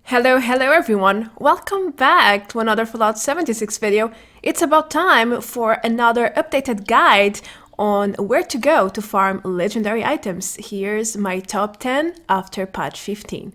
Hello everyone! Welcome back to another Fallout 76 video. It's about time for another updated guide on where to go to farm legendary items. Here's my top 10 after patch 15.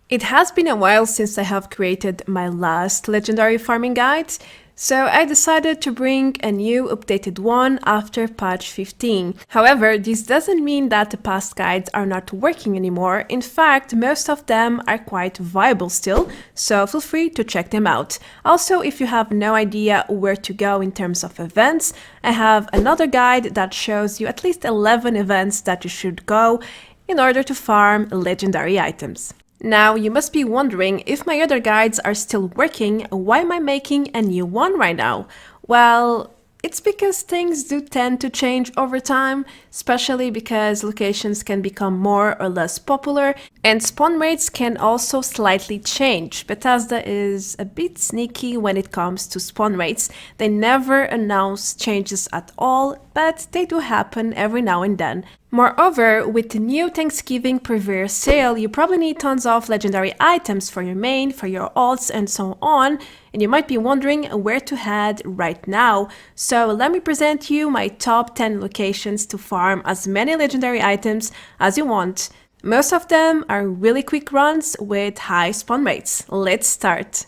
It has been a while since I have created my last legendary farming guide, so I decided to bring a new updated one after patch 15. However, this doesn't mean that the past guides are not working anymore. In fact, most of them are quite viable still, so feel free to check them out. Also, if you have no idea where to go in terms of events, I have another guide that shows you at least 11 events that you should go in order to farm legendary items. Now, you must be wondering, if my other guides are still working, why am I making a new one right now? Well, it's because things do tend to change over time, especially because locations can become more or less popular, and spawn rates can also slightly change. Bethesda is a bit sneaky when it comes to spawn rates. They never announce changes at all, but they do happen every now and then. Moreover, with the new Thanksgiving Purveyor sale, you probably need tons of legendary items for your main, for your alts, and so on, and you might be wondering where to head right now. So let me present you my top 10 locations to farm as many legendary items as you want. Most of them are really quick runs with high spawn rates. Let's start.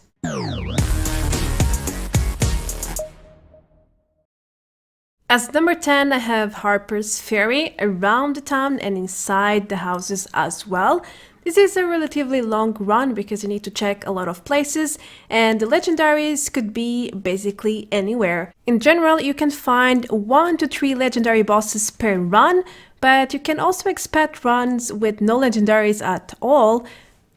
As number 10, I have HARPER'S Ferry around the town and inside the houses as well. This is a relatively long run because you need to check a lot of places, and the legendaries could be basically anywhere. In general, you can find 1 to 3 legendary bosses per run, but you can also expect runs with no legendaries at all.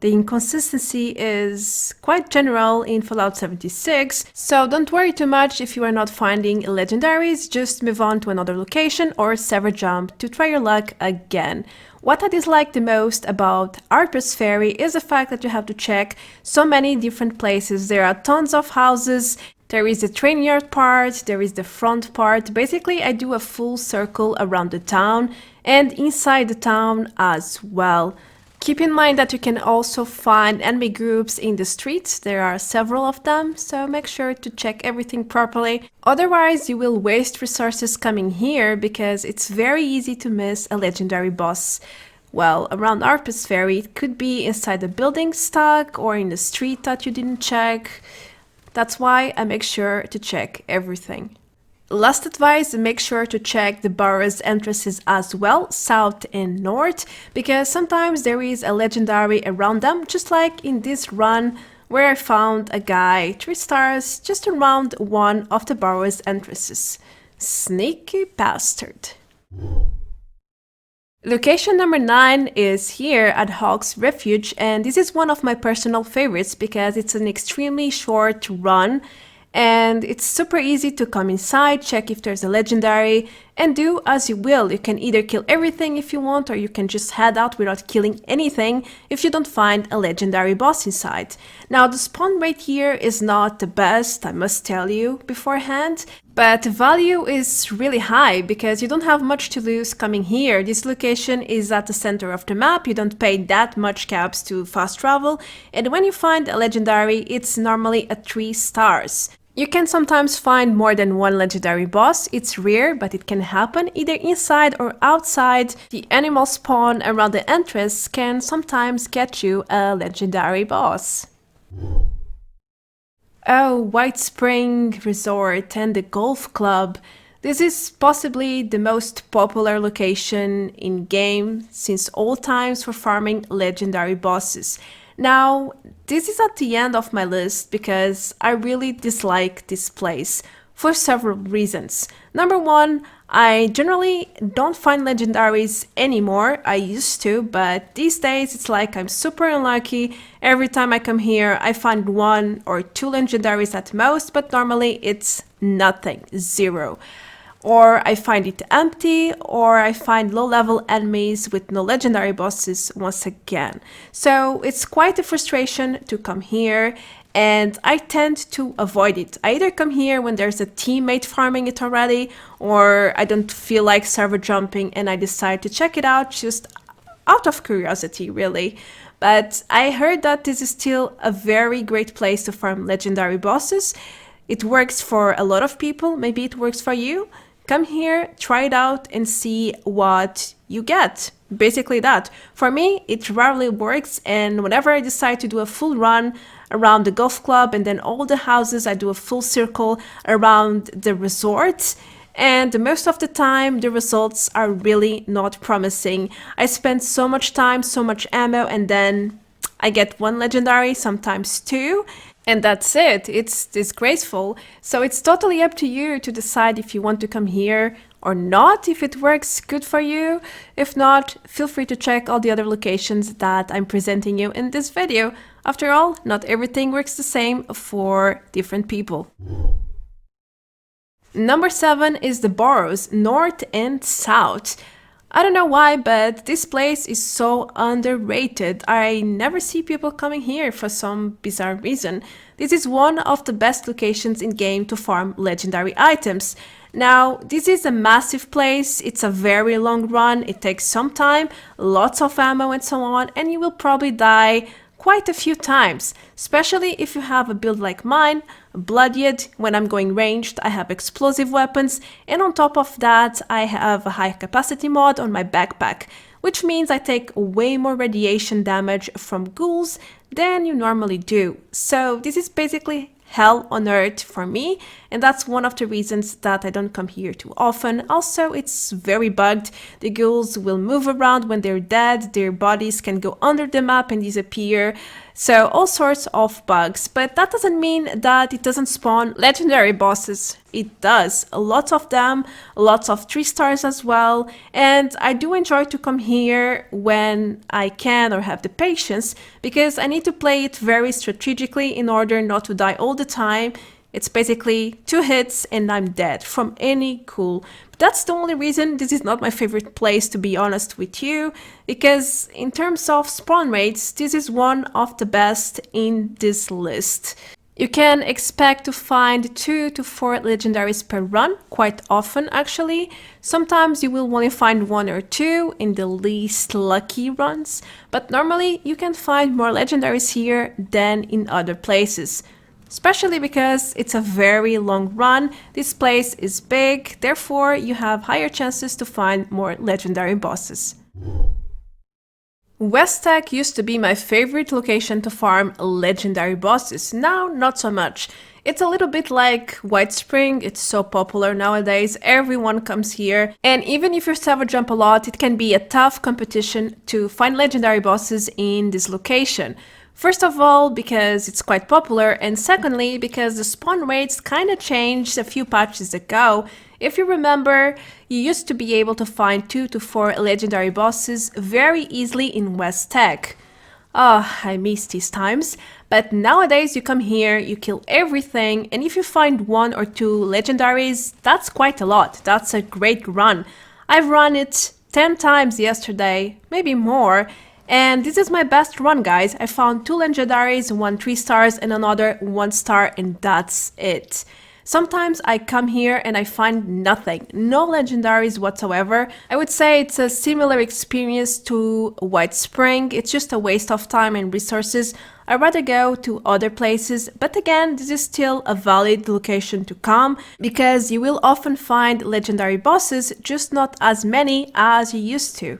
The inconsistency is quite general in Fallout 76, so don't worry too much if you are not finding legendaries, just move on to another location or server jump to try your luck again. What I dislike the most about HARPER'S Ferry is the fact that you have to check so many different places. There are tons of houses, there is the train yard part, there is the front part. Basically, I do a full circle around the town and inside the town as well. Keep in mind that you can also find enemy groups in the streets. There are several of them, so make sure to check everything properly. Otherwise, you will waste resources coming here because it's very easy to miss a legendary boss. Well, around HARPER'S Ferry, it could be inside a building stuck or in the street that you didn't check. That's why I make sure to check everything. Last advice, make sure to check the BURROWS entrances as well, south and north, because sometimes there is a legendary around them, just like in this run where I found a guy 3 stars just around one of the BURROWS entrances. Sneaky bastard. Location number 9 is here at HAWKE'S Refuge, and this is one of my personal favorites because it's an extremely short run. And it's super easy to come inside, check if there's a legendary, and do as you will. You can either kill everything if you want, or you can just head out without killing anything if you don't find a legendary boss inside. Now, the spawn rate here is not the best, I must tell you beforehand, but the value is really high because you don't have much to lose coming here. This location is at the center of the map, you don't pay that much caps to fast travel, and when you find a legendary, it's normally at 3 stars. You can sometimes find more than one legendary boss. It's rare, but it can happen either inside or outside. The animal spawn around the entrance can sometimes get you a legendary boss. Oh, WHITESPRING Resort and the Golf Club. This is possibly the most popular location in-game since all times for farming legendary bosses. Now, this is at the end of my list because I really dislike this place for several reasons. Number 1, I generally don't find legendaries anymore. I used to, but these days it's like I'm super unlucky. Every time I come here, I find 1 or 2 legendaries at most, but normally it's nothing, 0. Or I find it empty, or I find low-level enemies with no legendary bosses once again. So it's quite a frustration to come here and I tend to avoid it. I either come here when there's a teammate farming it already, or I don't feel like server jumping and I decide to check it out just out of curiosity, really. But I heard that this is still a very great place to farm legendary bosses. It works for a lot of people. Maybe it works for you. Come here, try it out, and see what you get. Basically that. For me, it rarely works, and whenever I decide to do a full run around the golf club and then all the houses, I do a full circle around the resort. And most of the time, the results are really not promising. I spend so much time, so much ammo, and then I get one legendary, sometimes two. And that's it. It's disgraceful. So it's totally up to you to decide if you want to come here or not, if it works good for you. If not, feel free to check all the other locations that I'm presenting you in this video. After all, not everything works the same for different people. Number 7 is the BURROWS, North and South. I don't know why, but this place is so underrated. I never see people coming here for some bizarre reason. This is one of the best locations in game to farm legendary items. Now, this is a massive place, it's a very long run, it takes some time, lots of ammo and so on, and you will probably die quite a few times, especially if you have a build like mine, bloodied. When I'm going ranged, I have explosive weapons, and on top of that, I have a high capacity mod on my backpack, which means I take way more radiation damage from ghouls than you normally do. So this is basically hell on earth for me, and that's one of the reasons that I don't come here too often. Also, it's very bugged. The ghouls will move around when they're dead, their bodies can go under the map and disappear, so all sorts of bugs. But that doesn't mean that it doesn't spawn legendary bosses. It does, lots of them, lots of 3 stars as well, and I do enjoy to come here when I can or have the patience, because I need to play it very strategically in order not to die all the time. It's basically 2 hits and I'm dead from any ghoul. But that's the only reason this is not my favorite place, to be honest with you, because in terms of spawn rates, this is one of the best in this list. You can expect to find 2 to 4 legendaries per run, quite often actually. Sometimes you will only find 1 or 2 in the least lucky runs, but normally you can find more legendaries here than in other places. Especially because it's a very long run, this place is big, therefore you have higher chances to find more legendary bosses. West Tech used to be my favorite location to farm legendary bosses, now not so much. It's a little bit like WHITESPRING, it's so popular nowadays, everyone comes here, and even if you server jump a lot, it can be a tough competition to find legendary bosses in this location. First of all, because it's quite popular, and secondly, because the spawn rates kinda changed a few patches ago. If you remember, you used to be able to find 2 to 4 legendary bosses very easily in West Tech. I miss these times. But nowadays you come here, you kill everything, and if you find 1 or 2 legendaries, that's quite a lot. That's a great run. I've run it 10 times yesterday, maybe more. And this is my best run, guys. I found 2 legendaries, 1 3 stars and another 1 star, and that's it. Sometimes I come here and I find nothing, no legendaries whatsoever. I would say it's a similar experience to WHITESPRING. It's just a waste of time and resources. I'd rather go to other places, but again, this is still a valid location to come, because you will often find legendary bosses, just not as many as you used to.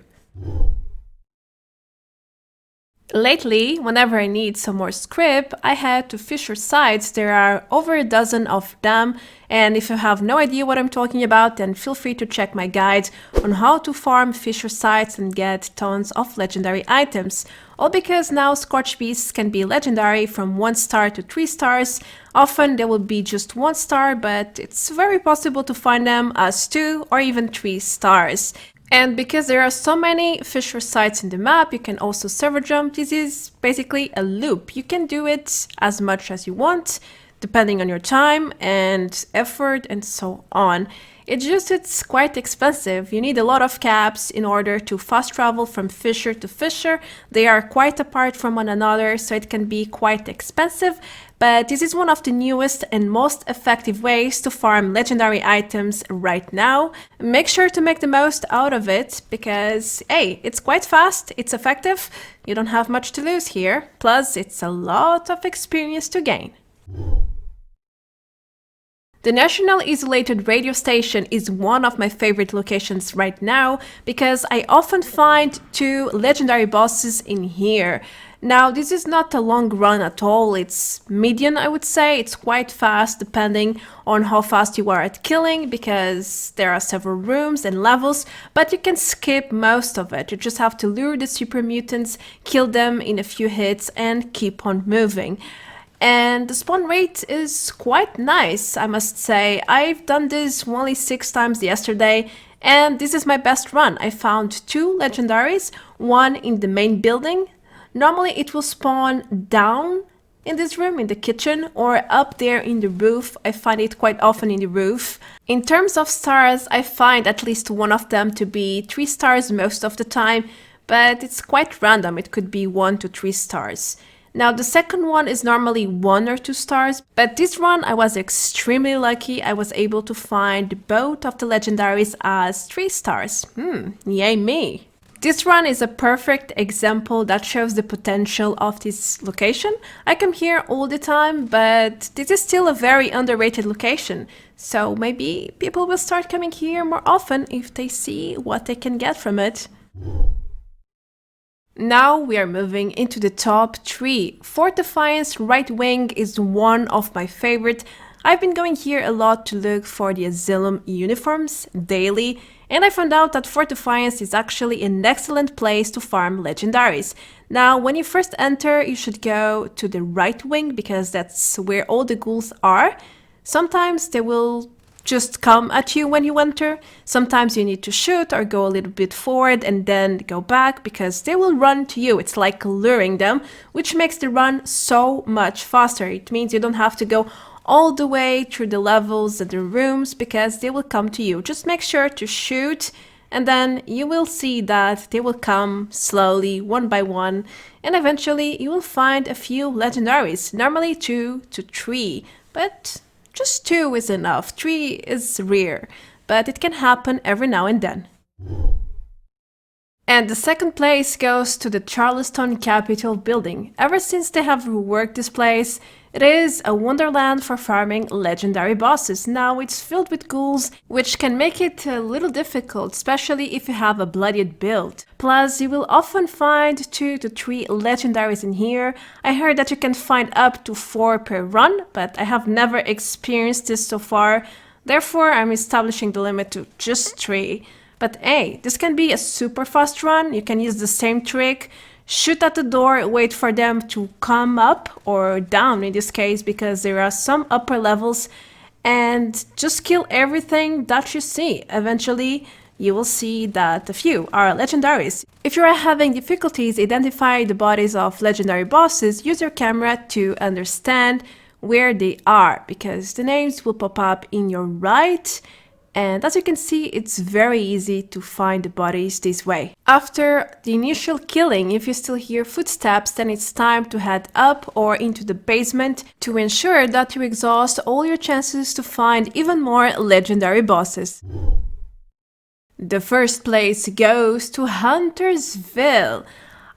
Lately, whenever I need some more script, I head to FISSURE sites. There are over a dozen of them, and if you have no idea what I'm talking about, then feel free to check my guide on how to farm FISSURE sites and get tons of legendary items. All because now Scorch Beasts can be legendary from 1 star to 3 stars. Often there will be just 1 star, but it's very possible to find them as 2 or even 3 stars. And because there are so many FISSURE sites in the map, you can also server jump. This is basically a loop. You can do it as much as you want, depending on your time and effort and so on. It's quite expensive. You need a lot of caps in order to fast travel from fissure to fissure. They are quite apart from one another, so it can be quite expensive. But this is one of the newest and most effective ways to farm legendary items right now. Make sure to make the most out of it because, hey, it's quite fast, it's effective, you don't have much to lose here. Plus, it's a lot of experience to gain. The National Isolated Radio Station is one of my favorite locations right now because I often find 2 legendary bosses in here. Now, this is not a long run at all, it's medium, I would say. It's quite fast depending on how fast you are at killing because there are several rooms and levels, but you can skip most of it. You just have to lure the super mutants, kill them in a few hits and keep on moving. And the spawn rate is quite nice, I must say. I've done this only 6 times yesterday, and this is my best run. I found 2 legendaries, one in the main building. Normally it will spawn down in this room, in the kitchen, or up there in the roof. I find it quite often in the roof. In terms of stars, I find at least one of them to be 3 stars most of the time, but it's quite random. It could be 1 to 3 stars. Now, the second one is normally 1 or 2 stars, but this run I was extremely lucky. I was able to find both of the legendaries as 3 stars. Yay me! This run is a perfect example that shows the potential of this location. I come here all the time, but this is still a very underrated location. So maybe people will start coming here more often if they see what they can get from it. Now we are moving into the top 3. Fort Defiance right wing is one of my favorite. I've been going here a lot to look for the Asylum uniforms daily, and I found out that Fort Defiance is actually an excellent place to farm legendaries. Now, when you first enter, you should go to the right wing because that's where all the ghouls are. Sometimes they will just come at you when you enter. Sometimes you need to shoot or go a little bit forward and then go back because they will run to you. It's like luring them, which makes the run so much faster. It means you don't have to go all the way through the levels and the rooms because they will come to you. Just make sure to shoot and then you will see that they will come slowly, one by one, and eventually you will find a few legendaries, normally 2 to 3, but just 2 is enough. 3 is rare, but it can happen every now and then. And the second place goes to the Charleston Capitol building. Ever since they have reworked this place, it is a wonderland for farming legendary bosses. Now it's filled with ghouls, which can make it a little difficult, especially if you have a bloodied build. Plus, you will often find 2 to 3 legendaries in here. I heard that you can find up to 4 per run, but I have never experienced this so far. Therefore, I'm establishing the limit to just 3. But hey, this can be a super fast run. You can use the same trick. Shoot at the door, wait for them to come up or down in this case because there are some upper levels, and just kill everything that you see. Eventually you will see that a few are legendaries. If you are having difficulties identifying the bodies of legendary bosses, use your camera to understand where they are because the names will pop up in your right. And as you can see, it's very easy to find the bodies this way. After the initial killing, if you still hear footsteps, then it's time to head up or into the basement to ensure that you exhaust all your chances to find even more legendary bosses. The first place goes to Huntersville.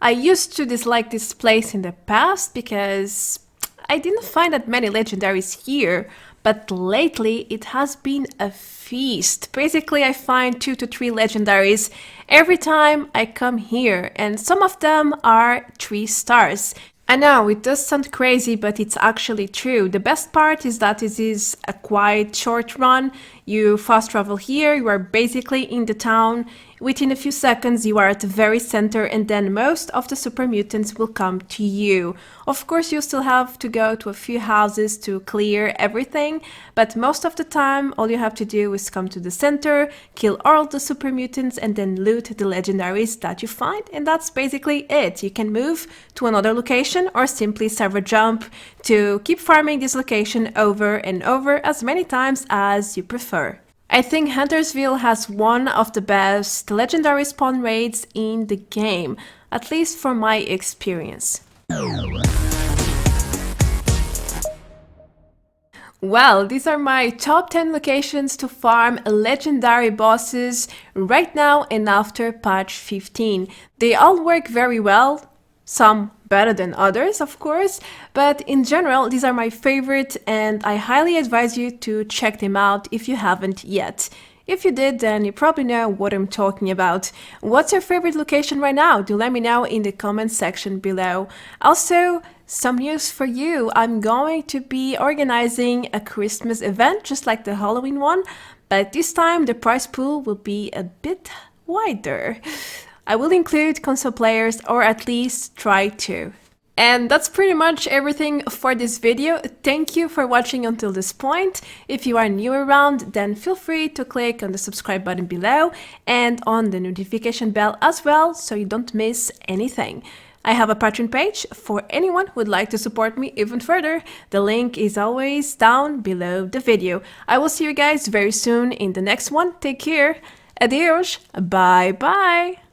I used to dislike this place in the past because I didn't find that many legendaries here, but lately it has been a feast. Basically, I find 2 to 3 legendaries every time I come here, and some of them are 3 stars. I know, it does sound crazy, but it's actually true. The best part is that it is a quite short run. You fast travel here, you are basically in the town. Within a few seconds you are at the very center, and then most of the super mutants will come to you. Of course, you still have to go to a few houses to clear everything, but most of the time all you have to do is come to the center, kill all the super mutants, and then loot the legendaries that you find, and that's basically it. You can move to another location or simply server jump to keep farming this location over and over as many times as you prefer. I think Huntersville has one of the best legendary spawn rates in the game, at least from my experience. Well, these are my top 10 locations to farm legendary bosses right now and after patch 15. They all work very well, some better than others, of course, but in general, these are my favorite and I highly advise you to check them out if you haven't yet. If you did, then you probably know what I'm talking about. What's your favorite location right now? Do let me know in the comment section below. Also, some news for you. I'm going to be organizing a Christmas event, just like the Halloween one, but this time the prize pool will be a bit wider. I will include console players, or at least try to. And that's pretty much everything for this video. Thank you for watching until this point. If you are new around, then feel free to click on the subscribe button below and on the notification bell as well, so you don't miss anything. I have a Patreon page for anyone who would like to support me even further. The link is always down below the video. I will see you guys very soon in the next one. Take care. Adios. Bye bye.